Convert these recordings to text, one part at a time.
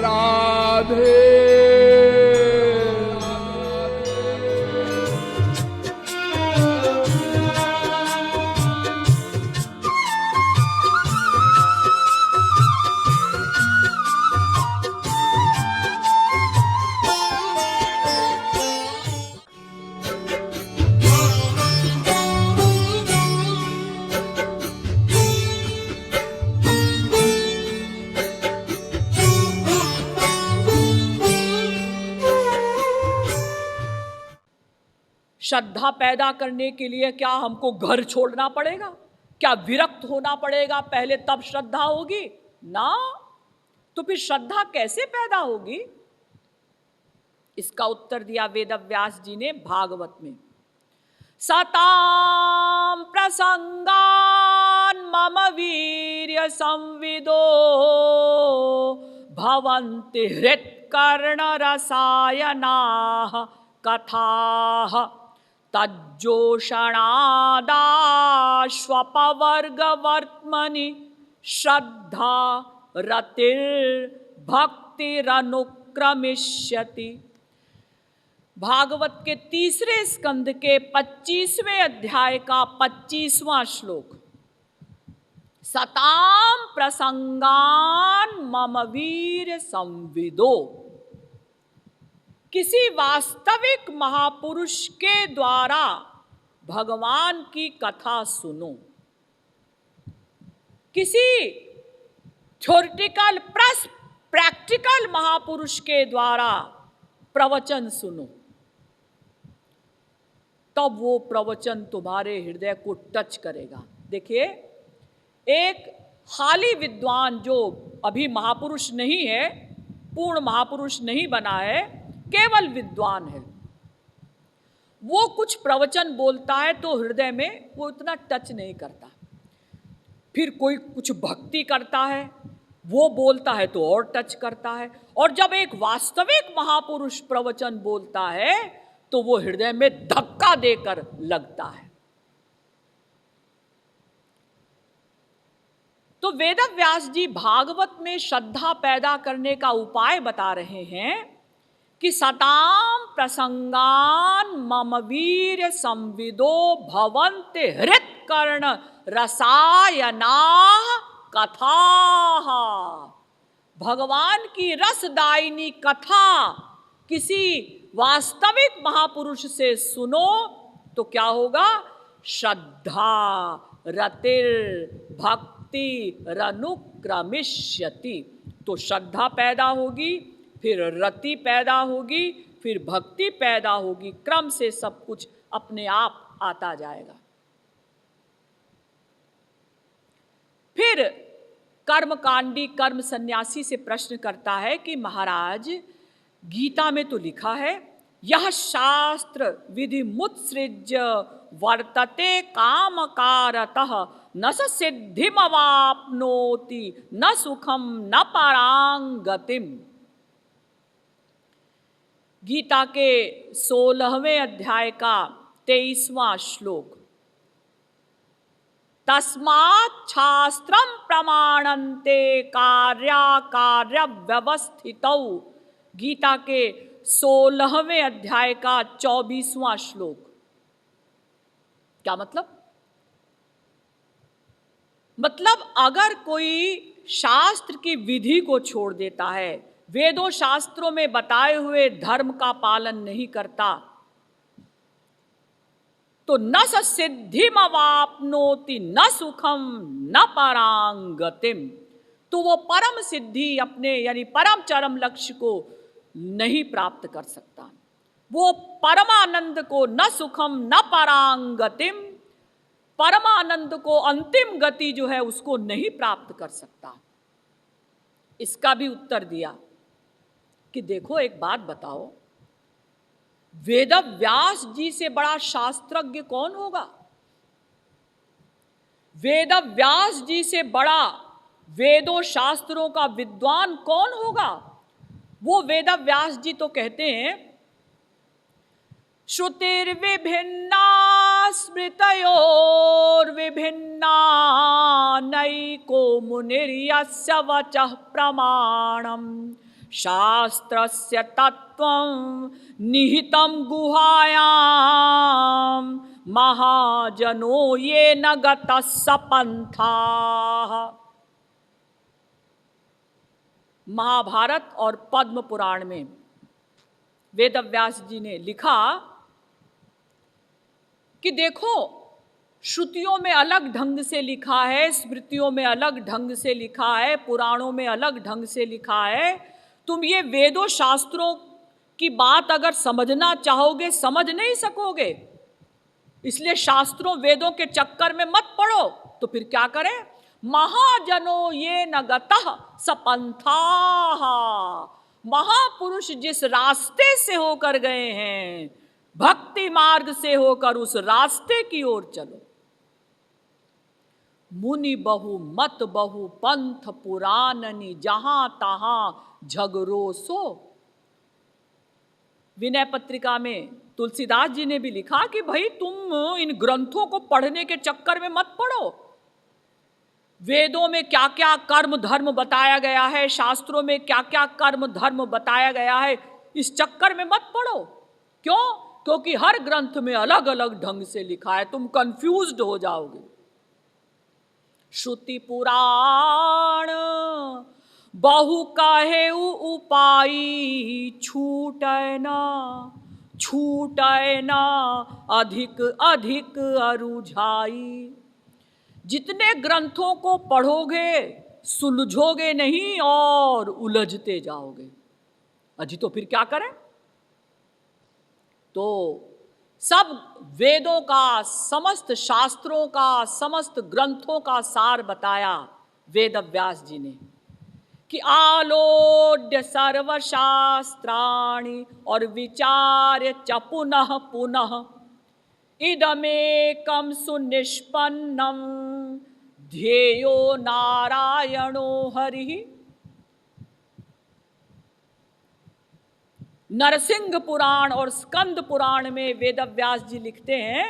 राधे। श्रद्धा पैदा करने के लिए क्या हमको घर छोड़ना पड़ेगा? क्या विरक्त होना पड़ेगा पहले तब श्रद्धा होगी? ना। तो फिर श्रद्धा कैसे पैदा होगी? इसका उत्तर दिया वेदव्यास जी ने भागवत में। सताम प्रसंगान मम वीर्य संविदो भवन्ति हृत्कर्ण रसायनाः कथाः तज्जोषणादाश्वपवर्गवर्त्मनि श्रद्धा रतिर्भक्तिरनुक्रमिष्यति। भागवत के तीसरे स्कंद के 25वें अध्याय का 25वां श्लोक। सताम प्रसंगान मम वीर संविदो। किसी वास्तविक महापुरुष के द्वारा भगवान की कथा सुनो। किसी थ्योरेटिकल प्लस प्रैक्टिकल महापुरुष के द्वारा प्रवचन सुनो, तब वो प्रवचन तुम्हारे हृदय को टच करेगा। देखिए, एक हाली विद्वान जो अभी महापुरुष नहीं है, पूर्ण महापुरुष नहीं बना है, केवल विद्वान है, वो कुछ प्रवचन बोलता है तो हृदय में वो इतना टच नहीं करता। फिर कोई कुछ भक्ति करता है, वो बोलता है तो और टच करता है। और जब एक वास्तविक महापुरुष प्रवचन बोलता है तो वो हृदय में धक्का देकर लगता है। तो वेदव्यास जी भागवत में श्रद्धा पैदा करने का उपाय बता रहे हैं कि सताम प्रसंगान मम वीर संविदो भवन्ति हृत्कर्ण रसायनाः कथाः। भगवान की रसदायिनी कथा किसी वास्तविक महापुरुष से सुनो तो क्या होगा? श्रद्धा रतिर भक्ति रनुक्रमिष्यति। तो श्रद्धा पैदा होगी, फिर रति पैदा होगी, फिर भक्ति पैदा होगी। क्रम से सब कुछ अपने आप आता जाएगा। फिर कर्मकांडी कर्म सन्यासी से प्रश्न करता है कि महाराज, गीता में तो लिखा है यह शास्त्र विधि मुत्सृज्य वर्तते कामकारतः न स सिद्धिमवाप्नोति न सुखम न परांगतिम। गीता के 16वें अध्याय का 23वां श्लोक। तस्मात् शास्त्रम प्रमाणन्ते कार्याकार्य व्यवस्थितौ। गीता के 16वें अध्याय का 24वां श्लोक। क्या मतलब? मतलब अगर कोई शास्त्र की विधि को छोड़ देता है, वेदों शास्त्रों में बताए हुए धर्म का पालन नहीं करता, तो न स सिद्धिमवाप्नोति न सुखम न परांगतिम। तो वो परम सिद्धि अपने यानी परम चरम लक्ष्य को नहीं प्राप्त कर सकता। वो परमानंद को न सुखम न परांगतिम, परमानंद को अंतिम गति जो है उसको नहीं प्राप्त कर सकता। इसका भी उत्तर दिया कि देखो, एक बात बताओ, वेदव्यास जी से बड़ा शास्त्रज्ञ कौन होगा? वेदव्यास जी से बड़ा वेदों शास्त्रों का विद्वान कौन होगा? वो वेदव्यास जी तो कहते हैं श्रुतिर्विभिन्ना स्मृतयोर्विभिन्ना नैको मुनिर्यस्य वचः प्रमाणम् शास्त्रस्य तत्त्वं निहितं गुहायां महाजनो ये न गतः सपन्थाः। महाभारत और पद्म पुराण में वेदव्यास जी ने लिखा कि देखो, श्रुतियों में अलग ढंग से लिखा है, स्मृतियों में अलग ढंग से लिखा है, पुराणों में अलग ढंग से लिखा है। तुम ये वेदों शास्त्रों की बात अगर समझना चाहोगे समझ नहीं सकोगे। इसलिए शास्त्रों वेदों के चक्कर में मत पड़ो। तो फिर क्या करें? महाजनो ये न गतः सपन्थाः। महापुरुष जिस रास्ते से होकर गए हैं, भक्ति मार्ग से होकर, उस रास्ते की ओर चलो। मुनि बहु मत बहु पंथ पुराणनि, जहां तहां झगड़ो सो। विनय पत्रिका में तुलसीदास जी ने भी लिखा कि भाई तुम इन ग्रंथों को पढ़ने के चक्कर में मत पड़ो। वेदों में क्या क्या कर्म धर्म बताया गया है, शास्त्रों में क्या क्या कर्म धर्म बताया गया है, इस चक्कर में मत पड़ो। क्यों? क्योंकि हर ग्रंथ में अलग अलग ढंग से लिखा है, तुम कंफ्यूज्ड हो जाओगे। श्रुति पुराण बहु कहे उपाई, छूटै ना अधिक अधिक अरुझाई। जितने ग्रंथों को पढ़ोगे सुलझोगे नहीं और उलझते जाओगे। अजी तो फिर क्या करें? तो सब वेदों का, समस्त शास्त्रों का, समस्त ग्रंथों का सार बताया वेदव्यास जी ने कि आलोड्य सर्वशास्त्राणि और विचार्य च पुनः पुनः इदमेकं सुनिष्पन्नं ध्येयो नारायणो हरिः। नरसिंह पुराण और स्कंद पुराण में वेदव्यास जी लिखते हैं,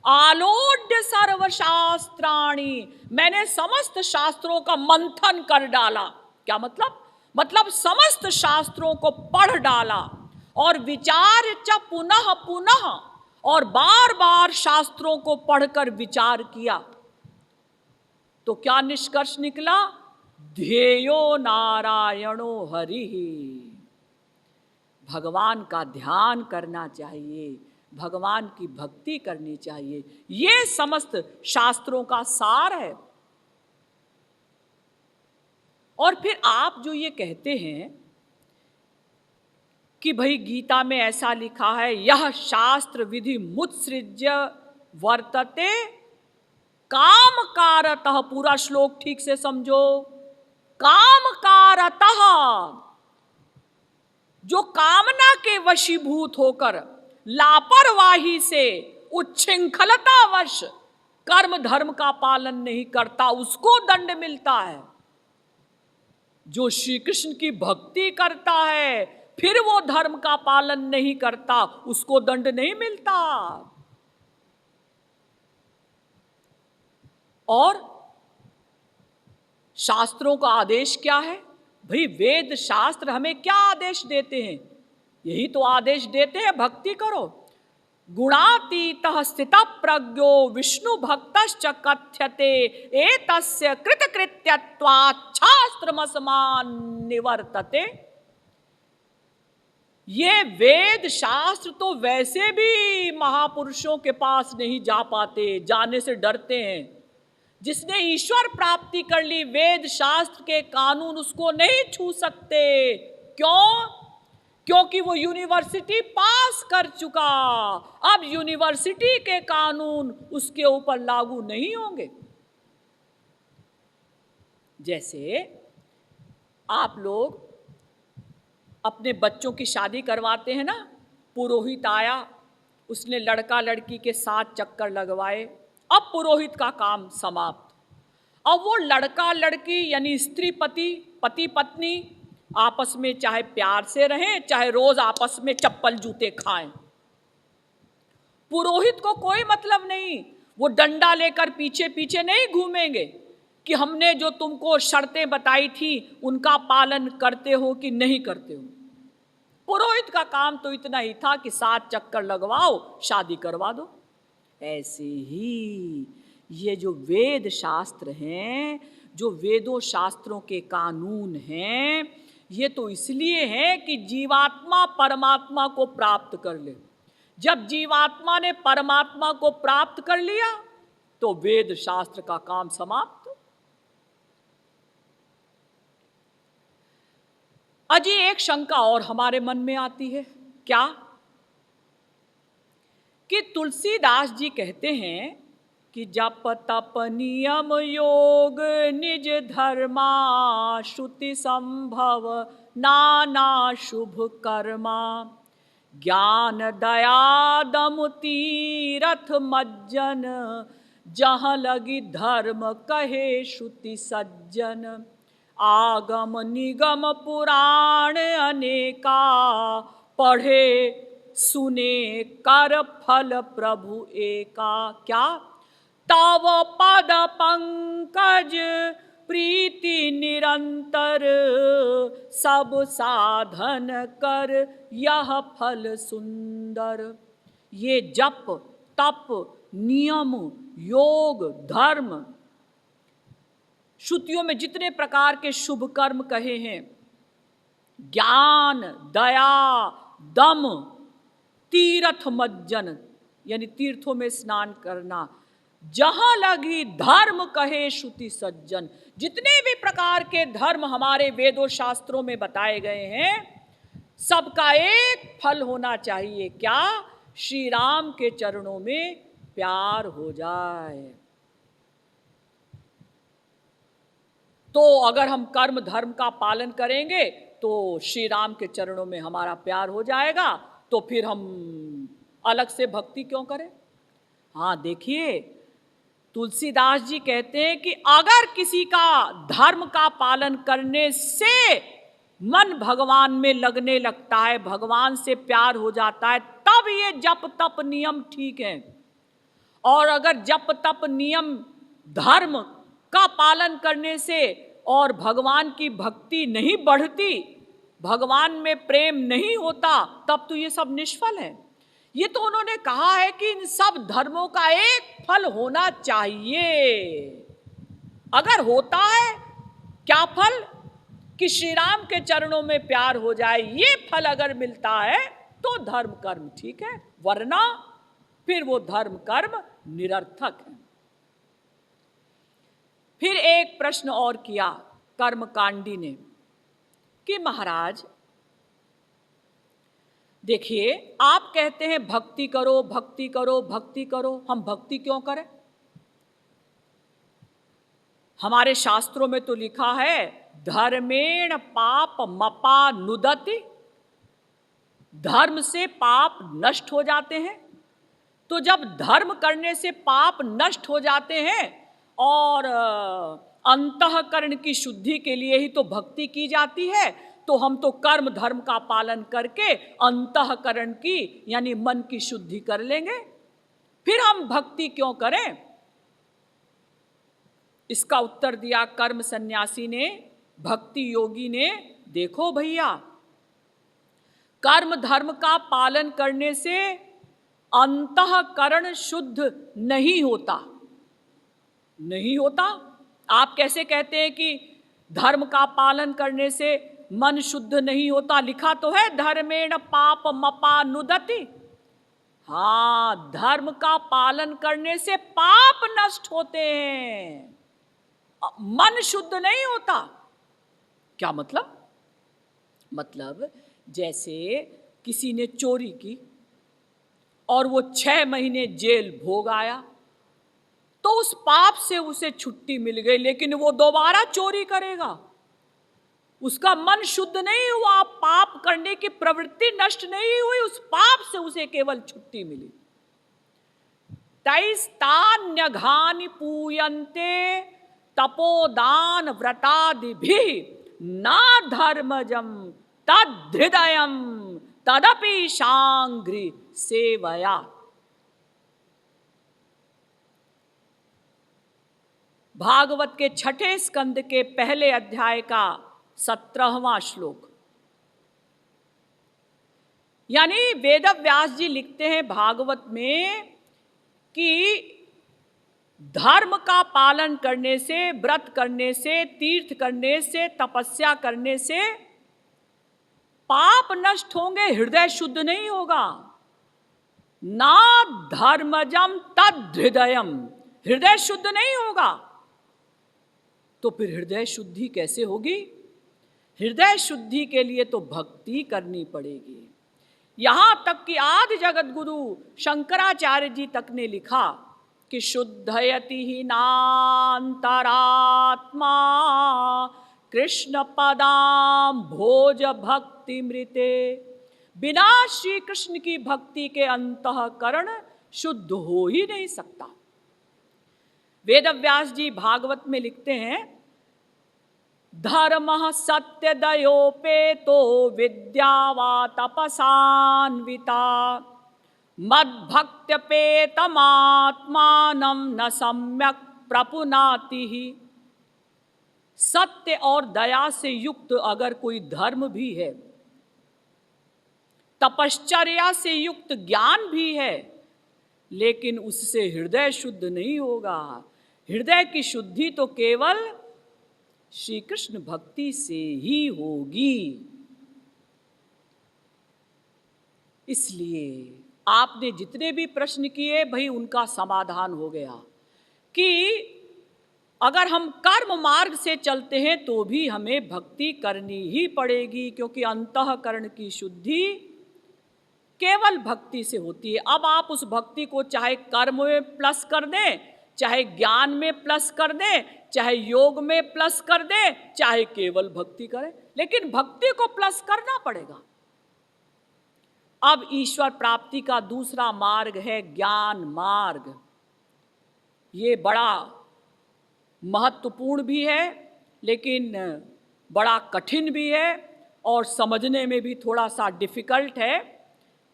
आलोड्य सर्वशास्त्राणि, मैंने समस्त शास्त्रों का मंथन कर डाला। क्या मतलब? मतलब समस्त शास्त्रों को पढ़ डाला और विचार च पुनः पुनः, और बार बार शास्त्रों को पढ़कर विचार किया। तो क्या निष्कर्ष निकला? ध्येयो नारायणो हरिः। भगवान का ध्यान करना चाहिए, भगवान की भक्ति करनी चाहिए। ये समस्त शास्त्रों का सार है। और फिर आप जो ये कहते हैं कि भाई गीता में ऐसा लिखा है, यह शास्त्र विधि मुत्सृज्य वर्तते काम कारतः, पूरा श्लोक ठीक से समझो। काम कारतः, जो कामना के वशीभूत होकर लापरवाही से उच्छृंखलतावश कर्म धर्म का पालन नहीं करता, उसको दंड मिलता है। जो श्री कृष्ण की भक्ति करता है फिर वो धर्म का पालन नहीं करता, उसको दंड नहीं मिलता। और शास्त्रों का आदेश क्या है? भाई वेद शास्त्र हमें क्या आदेश देते हैं? यही तो आदेश देते हैं, भक्ति करो। गुणातीतः स्थितः प्रज्ञो विष्णु भक्तश्च कथ्यते एतस्य कृतकृत्यत्वात् शास्त्रमस्मान् निवर्तते। ये वेद शास्त्र तो वैसे भी महापुरुषों के पास नहीं जा पाते, जाने से डरते हैं। जिसने ईश्वर प्राप्ति कर ली, वेद शास्त्र के कानून उसको नहीं छू सकते। क्यों? क्योंकि वो यूनिवर्सिटी पास कर चुका। अब यूनिवर्सिटी के कानून उसके ऊपर लागू नहीं होंगे। जैसे आप लोग अपने बच्चों की शादी करवाते हैं ना, पुरोहित आया, उसने लड़का लड़की के 7 चक्कर लगवाए, अब पुरोहित का काम समाप्त। अब वो लड़का लड़की यानी स्त्री पति, पति पत्नी आपस में चाहे प्यार से रहें, चाहे रोज आपस में चप्पल जूते खाएं, पुरोहित को कोई मतलब नहीं। वो डंडा लेकर पीछे पीछे नहीं घूमेंगे कि हमने जो तुमको शर्तें बताई थी उनका पालन करते हो कि नहीं करते हो। पुरोहित का काम तो इतना ही था कि 7 चक्कर लगवाओ, शादी करवा दो। ऐसे ही ये जो वेद शास्त्र हैं, जो वेदों शास्त्रों के कानून हैं, ये तो इसलिए हैं कि जीवात्मा परमात्मा को प्राप्त कर ले। जब जीवात्मा ने परमात्मा को प्राप्त कर लिया तो वेद शास्त्र का काम समाप्त। अजी एक शंका और हमारे मन में आती है, क्या कि तुलसीदास जी कहते हैं कि जप तप नियम योग निज धर्मा श्रुति संभव नाना शुभ कर्मा ज्ञान दया दम तीरथ मज्जन जहाँ लगी धर्म कहे श्रुति सज्जन आगम निगम पुराण अनेका पढ़े सुने कर फल प्रभु एका। क्या तव पद पंकज प्रीति निरंतर सब साधन कर यह फल सुंदर। ये जप तप नियम योग धर्म श्रुतियों में जितने प्रकार के शुभ कर्म कहे हैं, ज्ञान दया दम तीर्थ मज्जन यानी तीर्थों में स्नान करना, जहां लगी धर्म कहे श्रुति सज्जन, जितने भी प्रकार के धर्म हमारे वेदों शास्त्रों में बताए गए हैं सबका एक फल होना चाहिए, क्या श्री राम के चरणों में प्यार हो जाए। तो अगर हम कर्म धर्म का पालन करेंगे तो श्री राम के चरणों में हमारा प्यार हो जाएगा, तो फिर हम अलग से भक्ति क्यों करें। हाँ देखिए, तुलसीदास जी कहते हैं कि अगर किसी का धर्म का पालन करने से मन भगवान में लगने लगता है, भगवान से प्यार हो जाता है, तब ये जप तप नियम ठीक है। और अगर जप तप नियम धर्म का पालन करने से और भगवान की भक्ति नहीं बढ़ती, भगवान में प्रेम नहीं होता, तब तो ये सब निष्फल है। ये तो उन्होंने कहा है कि इन सब धर्मों का एक फल होना चाहिए। अगर होता है क्या फल कि श्री राम के चरणों में प्यार हो जाए, ये फल अगर मिलता है तो धर्म कर्म ठीक है, वरना फिर वो धर्म कर्म निरर्थक है। फिर एक प्रश्न और किया कर्मकांडी ने कि महाराज देखिए, आप कहते हैं भक्ति करो भक्ति करो भक्ति करो, हम भक्ति क्यों करें। हमारे शास्त्रों में तो लिखा है धर्मेण पाप मपा नुदति, धर्म से पाप नष्ट हो जाते हैं। तो जब धर्म करने से पाप नष्ट हो जाते हैं और अंतःकरण की शुद्धि के लिए ही तो भक्ति की जाती है, तो हम तो कर्म धर्म का पालन करके अंतःकरण की यानी मन की शुद्धि कर लेंगे, फिर हम भक्ति क्यों करें। इसका उत्तर दिया कर्म सन्यासी ने, भक्ति योगी ने, देखो भैया, कर्म धर्म का पालन करने से अंतःकरण शुद्ध नहीं होता। नहीं होता? आप कैसे कहते हैं कि धर्म का पालन करने से मन शुद्ध नहीं होता। लिखा तो है धर्मेण पाप मपा नुदति। हाँ, धर्म का पालन करने से पाप नष्ट होते हैं, मन शुद्ध नहीं होता। क्या मतलब? मतलब जैसे किसी ने चोरी की और वो 6 महीने जेल भोग आया, तो उस पाप से उसे छुट्टी मिल गई, लेकिन वो दोबारा चोरी करेगा। उसका मन शुद्ध नहीं हुआ, पाप करने की प्रवृत्ति नष्ट नहीं हुई, उस पाप से उसे केवल छुट्टी मिली। तैस्तान्यघानि पूयन्ते तपोदान व्रतादिभिः ना धर्मजम तद्धृदयम तदपि शांघ्रि सेवया। भागवत के 6ठे स्कंद के पहले अध्याय का 17वां श्लोक। यानी वेदव्यास जी लिखते हैं भागवत में कि धर्म का पालन करने से, व्रत करने से, तीर्थ करने से, तपस्या करने से पाप नष्ट होंगे, हृदय शुद्ध नहीं होगा। ना धर्मजम तद हृदयम, हृदय शुद्ध नहीं होगा। तो फिर हृदय शुद्धि कैसे होगी? हृदय शुद्धि के लिए तो भक्ति करनी पड़ेगी। यहां तक कि आदि जगत गुरु शंकराचार्य जी तक ने लिखा कि शुद्धयति ही नान्तरात्मा कृष्ण पदाम भोज भक्ति मृते। बिना श्री कृष्ण की भक्ति के अंतःकरण शुद्ध हो ही नहीं सकता। वेदव्यास जी भागवत में लिखते हैं, धर्म सत्य दयोपेतो विद्यावा तपसान्विता मद्भक्त्यपेतमात्मानं न सम्यक प्रपुनाति ही। सत्य और दया से युक्त अगर कोई धर्म भी है, तपश्चर्या से युक्त ज्ञान भी है, लेकिन उससे हृदय शुद्ध नहीं होगा। हृदय की शुद्धि तो केवल श्री कृष्ण भक्ति से ही होगी। इसलिए आपने जितने भी प्रश्न किए भाई, उनका समाधान हो गया कि अगर हम कर्म मार्ग से चलते हैं तो भी हमें भक्ति करनी ही पड़ेगी, क्योंकि अंतःकरण की शुद्धि केवल भक्ति से होती है। अब आप उस भक्ति को चाहे कर्म में प्लस कर दें, चाहे ज्ञान में प्लस कर दें, चाहे योग में प्लस कर दें, चाहे केवल भक्ति करें, लेकिन भक्ति को प्लस करना पड़ेगा। अब ईश्वर प्राप्ति का दूसरा मार्ग है ज्ञान मार्ग। ये बड़ा महत्वपूर्ण भी है, लेकिन बड़ा कठिन भी है और समझने में भी थोड़ा सा डिफिकल्ट है।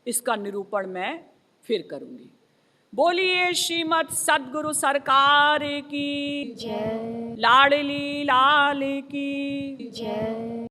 इसका निरूपण मैं फिर करूंगी। बोलिए श्रीमद् सद्गुरु सरकार की जय, लाडली लाल की जय।